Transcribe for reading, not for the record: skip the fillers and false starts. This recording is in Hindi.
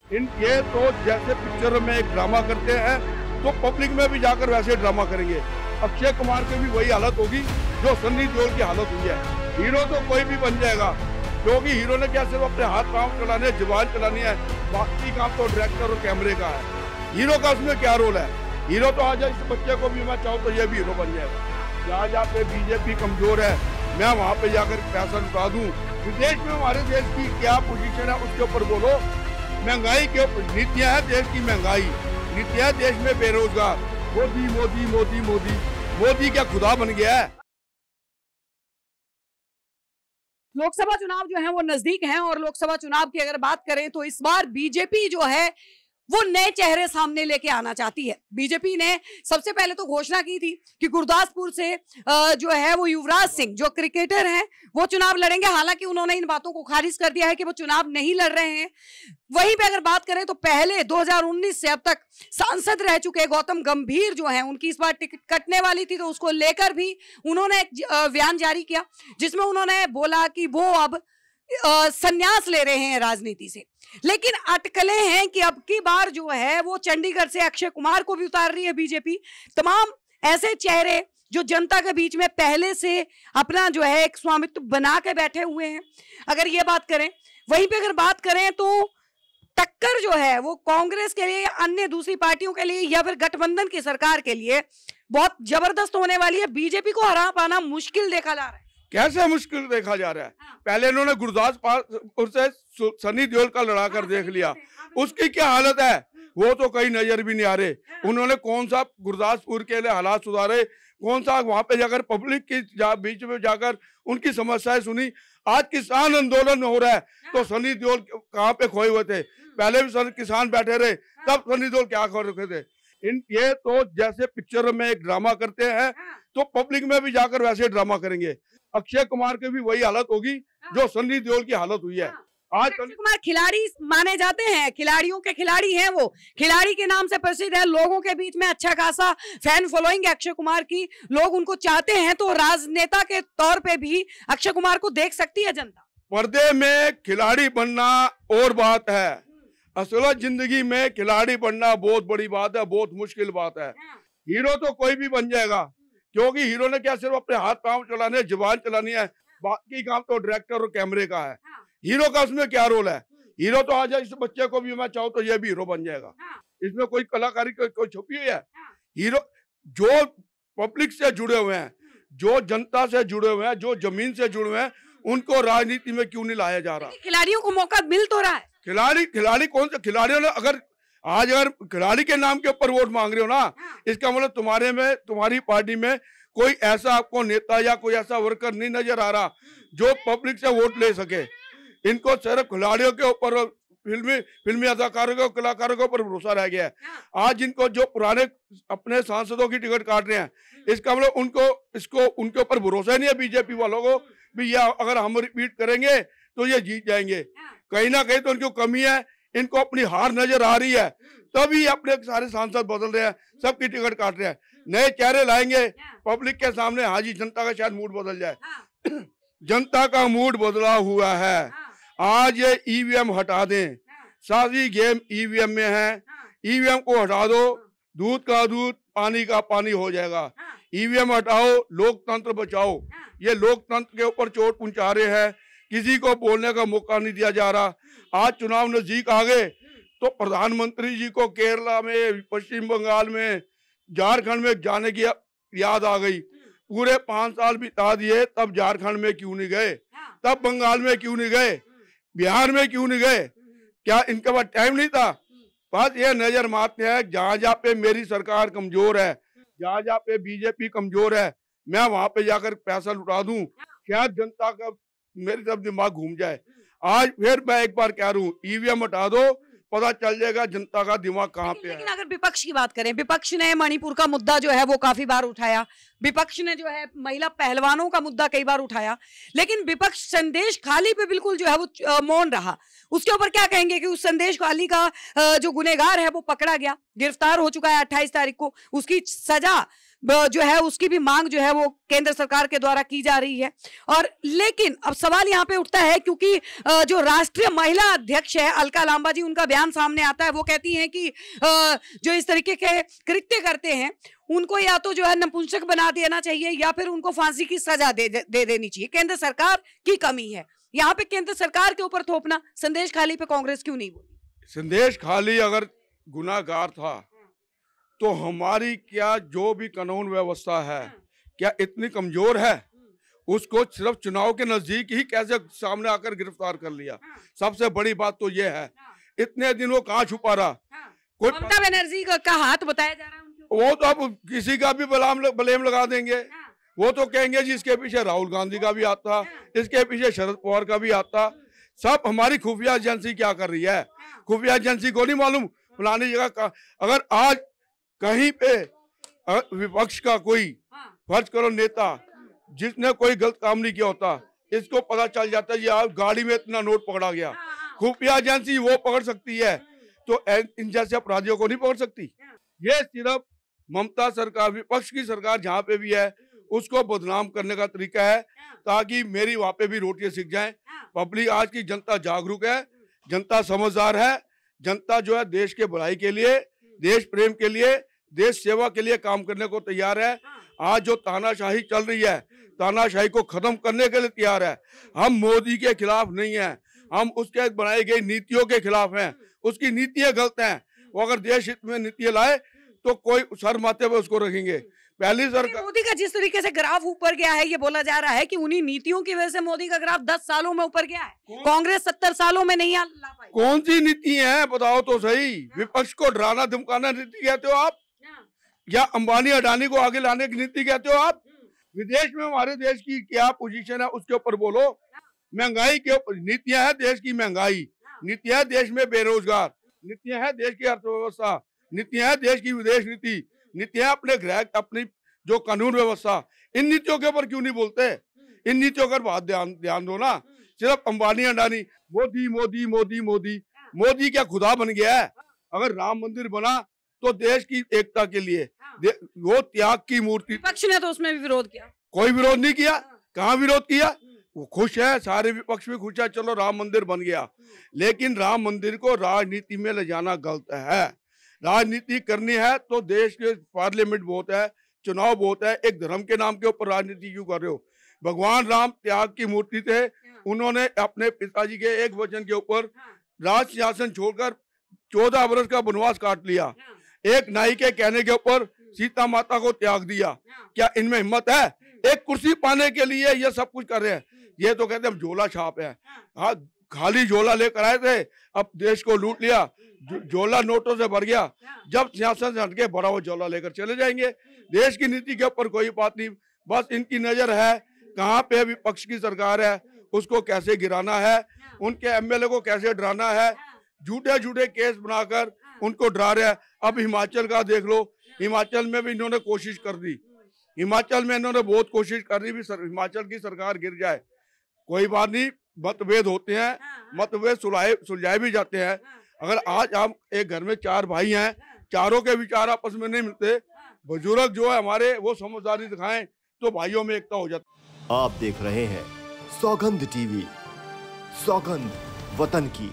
ये तो जैसे पिक्चर में एक ड्रामा करते हैं तो पब्लिक में भी जाकर वैसे ड्रामा करेंगे। अक्षय कुमार की भी वही हालत होगी जो सन्नी देओल की हालत हुई है। हीरो तो कोई भी बन जाएगा, क्योंकि हीरो ने क्या सिर्फ अपने हाथ पांव चलाने, जुबान चलानी है, बाकी काम तो डायरेक्टर और कैमरे का है। हीरो का उसमें क्या रोल है? हीरो तो आज इस बच्चे को भी मैं चाहूँ तो ये भी हीरो बन जाएगा। जहाँ जहाँ पे बीजेपी कमजोर है मैं वहाँ पे जाकर पैसा लुटा दूँ। विदेश में हमारे देश की क्या पोजीशन है उसके ऊपर बोलो। महंगाई के नीतियां है, देश की महंगाई नीतियां, देश में बेरोजगार। मोदी मोदी मोदी मोदी मोदी क्या खुदा बन गया है? लोकसभा चुनाव जो है वो नजदीक हैं और लोकसभा चुनाव की अगर बात करें तो इस बार बीजेपी जो है वो नए चेहरे सामने लेके आना चाहती है। बीजेपी ने सबसे पहले तो घोषणा की थी कि गुरदासपुर से जो है वो युवराज सिंह जो क्रिकेटर हैं वो चुनाव लड़ेंगे। हालांकि उन्होंने इन बातों को खारिज कर दिया है कि वो चुनाव नहीं लड़ रहे हैं। वहीं पे अगर बात करें तो पहले 2019 से अब तक सांसद रह चुके गौतम गंभीर जो है उनकी इस बार टिकट कटने वाली थी, तो उसको लेकर भी उन्होंने एक बयान जारी किया जिसमें उन्होंने बोला कि वो अब संन्यास ले रहे हैं राजनीति से। लेकिन अटकलें हैं कि अब की बार जो है वो चंडीगढ़ से अक्षय कुमार को भी उतार रही है बीजेपी। तमाम ऐसे चेहरे जो जनता के बीच में पहले से अपना जो है एक स्वामित्व बना के बैठे हुए हैं। अगर ये बात करें, वहीं पे अगर बात करें तो टक्कर जो है वो कांग्रेस के लिए, अन्य दूसरी पार्टियों के लिए या फिर गठबंधन की सरकार के लिए बहुत जबरदस्त होने वाली है। बीजेपी को हरा पाना मुश्किल देखा जा रहा है। कैसे मुश्किल देखा जा रहा है? पहले इन्होंने गुरदासपुर से सन्नी देओल का लड़ा कर देख लिया, उसकी क्या हालत है वो तो कहीं नजर भी नहीं आ रहे। उन्होंने कौन सा गुरदासपुर के लिए हालात सुधारे, कौन सा वहां पे जाकर पब्लिक की बीच में जाकर उनकी समस्याएं सुनी। आज किसान आंदोलन हो रहा है तो सन्नी देओल कहाँ पे खोए हुए थे? पहले भी किसान बैठे रहे, तब सन्नी देओल क्या कर रखे थे? ये तो जैसे पिक्चर में एक ड्रामा करते हैं तो पब्लिक में भी जाकर वैसे ड्रामा करेंगे। अक्षय कुमार की भी वही हालत होगी जो सन्नी देओल की हालत हुई है। आज अक्षय कुमार खिलाड़ी माने जाते हैं, खिलाड़ियों के खिलाड़ी हैं, वो खिलाड़ी के नाम से प्रसिद्ध है। लोगों के बीच में अच्छा खासा फैन फॉलोइंग है अक्षय कुमार की, लोग उनको चाहते हैं। तो राजनेता के तौर पे भी अक्षय कुमार को देख सकती है जनता। पर्दे में खिलाड़ी बनना और बात है, असल जिंदगी में खिलाड़ी बनना बहुत बड़ी बात है, बहुत मुश्किल बात है। हीरो तो कोई भी बन जाएगा, क्योंकि हीरो ने क्या सिर्फ अपने हाथ पांव चलाने, जुबान चलानी है, बाकी काम तो डायरेक्टर और कैमरे का है। हीरो का उसमें क्या रोल है? हीरो तो आज इस बच्चे को भी मैं चाहूँ तो ये भी हीरो बन जाएगा। इसमें कोई कलाकारी कोई छुपी हुई है? हीरो जो पब्लिक से जुड़े हुए हैं, जो जनता से जुड़े हुए हैं, जो जमीन से जुड़े हुए हैं, उनको राजनीति में क्यों नहीं लाया जा रहा? खिलाड़ियों को मौका मिल तो रहा है। खिलाड़ी कौन से खिलाड़ियों ने अगर खिलाड़ी के नाम के ऊपर वोट मांग रहे हो ना, इसका मतलब तुम्हारी पार्टी में कोई ऐसा आपको नेता या कोई ऐसा वर्कर नहीं नजर आ रहा जो पब्लिक से वोट ले सके। इनको सिर्फ खिलाड़ियों के ऊपर, फिल्मी अदाकारों के, कलाकारों के ऊपर भरोसा रह गया है। आज इनको जो पुराने अपने सांसदों की टिकट काट रहे हैं, इसका मतलब उनके ऊपर भरोसा नहीं है बीजेपी वालों को भी ये अगर हम रिपीट करेंगे तो ये जीत जाएंगे। कहीं ना कहीं तो उनको कमी है, इनको अपनी हार नजर आ रही है, तभी अपने सारे सांसद बदल रहे हैं, सबकी टिकट काट रहे हैं। नए चेहरे लाएंगे पब्लिक के सामने। हाँ जी, जनता का शायद मूड बदल जाए। जनता का मूड बदला हुआ है। आज ये ईवीएम हटा दें, सारी गेम ईवीएम में है। ईवीएम को हटा दो, दूध का दूध, पानी का पानी हो जाएगा। ईवीएम हटाओ, लोकतंत्र बचाओ। ये लोकतंत्र के ऊपर चोट पहुंचा रहे हैं, किसी को बोलने का मौका नहीं दिया जा रहा। आज चुनाव नजदीक आ गए तो प्रधानमंत्री जी को केरला में, पश्चिम बंगाल में, झारखंड में जाने की याद आ गई। पूरे 5 साल बिता दिए, तब झारखंड में क्यों नहीं गए? तब बंगाल में क्यों नहीं गए? बिहार में क्यों नहीं गए? क्या इनके पास टाइम नहीं था? बस ये नजर मारते हैं जहां जहां पे मेरी सरकार कमजोर है, जहां जहां पे बीजेपी कमजोर है, मैं वहां पे जाकर पैसा लुटा दूं, क्या जनता का मेरी तरफ दिमाग घूम जाए। आज फिर मैं एक बार कह रहा हूँ, ईवीएम हटा दो, पता चल जाएगा जनता का दिमाग कहाँ पे है। लेकिन अगर विपक्ष की बात करें, विपक्ष ने मणिपुर का मुद्दा जो है वो काफी बार उठाया, विपक्ष ने जो है महिला पहलवानों का मुद्दा कई बार उठाया, लेकिन विपक्ष संदेश खाली पे बिल्कुल जो है वो मौन रहा। उसके ऊपर क्या कहेंगे कि उस संदेश खाली का जो गुनहगार है वो पकड़ा गया, गिरफ्तार हो चुका है 28 तारीख को, उसकी सजा जो है उसकी भी मांग जो है वो केंद्र सरकार के द्वारा की जा रही है। और लेकिन अब सवाल यहाँ पे उठता है, क्योंकि जो राष्ट्रीय महिला अध्यक्ष है अलका लांबा जी, उनका बयान सामने आता है। वो कहती हैं कि जो इस तरीके के कृत्य करते हैं उनको या तो जो है नपुंसक बना देना चाहिए या फिर उनको फांसी की सजा दे देनी चाहिए। केंद्र सरकार की कमी है यहाँ पे, केंद्र सरकार के ऊपर थोपना। संदेश खाली पे कांग्रेस क्यों नहीं बोली? संदेश खाली अगर गुनाहगार था तो हमारी क्या जो भी कानून व्यवस्था है क्या इतनी कमजोर है? उसको सिर्फ चुनाव के नजदीक ही कैसे सामने आकर गिरफ्तार कर लिया। सबसे बड़ी बात तो ये है, इतने दिन वो कहाँ छुपा रहा? कोई ममता बनर्जी का हाथ बताया जा रहा है। वो तो अब किसी का भी ब्लेम लगा देंगे। वो तो कहेंगे जी इसके पीछे राहुल गांधी का भी आता, इसके पीछे शरद पवार का भी आता। सब हमारी खुफिया एजेंसी क्या कर रही है? खुफिया एजेंसी को नहीं मालूम फलानी जगह का। अगर आज कहीं पे विपक्ष का कोई फर्ज करो नेता जिसने कोई गलत काम नहीं किया होता, इसको पता चल जाता है यार गाड़ी में इतना नोट पकड़ा गया, खुफिया एजेंसी वो पकड़ सकती है तो इन जैसे अपराधियों को नहीं पकड़ सकती। ये सिर्फ ममता सरकार, विपक्ष की सरकार जहाँ पे भी है उसको बदनाम करने का तरीका है ताकि मेरी वहां पे भी रोटियां सीख जाएं। पब्लिक आज की जनता जागरूक है, जनता समझदार है, जनता जो है देश के भलाई के लिए, देश प्रेम के लिए, देश सेवा के लिए काम करने को तैयार है। आज जो तानाशाही चल रही है, तानाशाही को खत्म करने के लिए तैयार है। हम मोदी के खिलाफ नहीं है, हम उसके बनाई गई नीतियों के खिलाफ हैं। उसकी नीतियां गलत हैं। वो अगर देश हित में नीतियां लाए तो कोई सर माथे पे उसको रखेंगे। पहली सरकार मोदी का जिस तरीके से ग्राफ ऊपर गया है, ये बोला जा रहा है कि उन्हीं नीतियों की वजह से मोदी का ग्राफ 10 सालों में ऊपर गया है। कांग्रेस 70 सालों में नहीं ला पाई। कौन सी नीति है बताओ तो सही? विपक्ष को डराना धमकाना नीति कहते हो आप, या अंबानी अडानी को आगे लाने की नीति कहते हो आप? विदेश में हमारे देश की क्या पोजीशन है उसके ऊपर बोलो। महंगाई के ऊपर नीतियां है, देश की महंगाई, नीतियां है देश में बेरोजगार, नीतियां है देश की अर्थव्यवस्था, नीतियां है देश की विदेश नीति, नीतियां अपने ग्राहक, अपनी जो कानून व्यवस्था। इन नीतियों के ऊपर क्यों नहीं बोलते? इन नीतियों पर बात ध्यान दो ना। सिर्फ अंबानी अडानी, मोदी मोदी मोदी मोदी मोदी क्या खुदा बन गया है? अगर राम मंदिर बना तो देश की एकता के लिए, वो त्याग की मूर्ति। विपक्ष ने तो उसमें भी विरोध किया। कोई विरोध नहीं किया। कहाँ विरोध किया? वो खुश है, सारे विपक्ष भी खुश है, चलो राम मंदिर बन गया। लेकिन राम मंदिर को राजनीति में ले जाना गलत है। राजनीति करनी है तो देश के पार्लियामेंट बहुत है, चुनाव बहुत है, एक धर्म के नाम के ऊपर राजनीति क्यों कर रहे हो? भगवान राम त्याग की मूर्ति थे, उन्होंने अपने पिताजी के एक वचन के ऊपर राज सिंहासन छोड़कर 14 वर्ष का वनवास काट लिया। एक नाई के कहने के ऊपर सीता माता को त्याग दिया। क्या इनमें हिम्मत है? एक कुर्सी पाने के लिए ये सब कुछ कर रहे हैं। ये तो कहते हैं झोला छाप है। हाँ, खाली झोला लेकर आए थे, अब देश को लूट लिया, झोला नोटों से भर गया। जब सियासत से हटके भरा हुआ झोला लेकर चले जाएंगे। देश की नीति के ऊपर कोई बात नहीं, बस इनकी नजर है कहाँ पे विपक्ष की सरकार है, उसको कैसे गिराना है, उनके एमएलए को कैसे डराना है। झूठे झूठे केस बनाकर उनको डरा रहे हैं। अब हिमाचल का देख लो, हिमाचल में भी इन्होंने कोशिश कर दी, हिमाचल में इन्होंने बहुत कोशिश कर दी भी हिमाचल की सरकार गिर जाए। कोई बात नहीं, मतभेद होते हैं, मतभेद सुलझाए भी जाते हैं। अगर आज हम एक घर में 4 भाई हैं, चारों के विचार आपस में नहीं मिलते, बुजुर्ग जो है हमारे वो समझदारी दिखाएं तो भाइयों में एकता हो जाती। आप देख रहे हैं सौगंध टीवी, सौगंध वतन की।